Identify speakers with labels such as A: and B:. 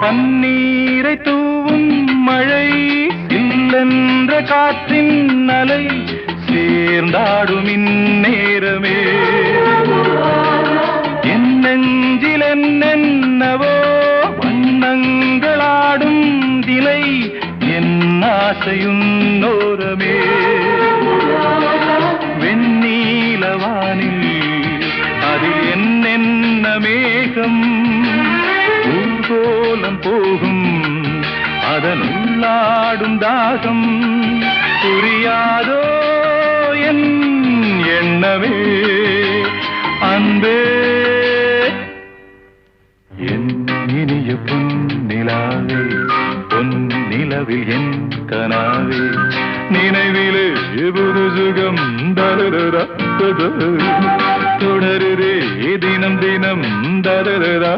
A: பன்னீரை தூவும் மழை இல்லென்ற காற்றின் அலை சேர்ந்தாடும் இந்நேரமே என் நெஞ்சில் என்னென்னவோ வண்ணங்களாடும் திலை என் ஆசையுன்னோரமே வெண்ணீலவானில் அதில் என்னென்ன மேகம் ஊர்கோலம் போகும் அதன் உள்ளாடும் தாகம் புரியாதோ என் எண்ணமே அன்பே என் இனிய பொன்னிலாவே பொன்னிலவில் என் கனாவே நினைவிலே புது சுகம் தருதா தொடருதே தினம் தினம் தருதா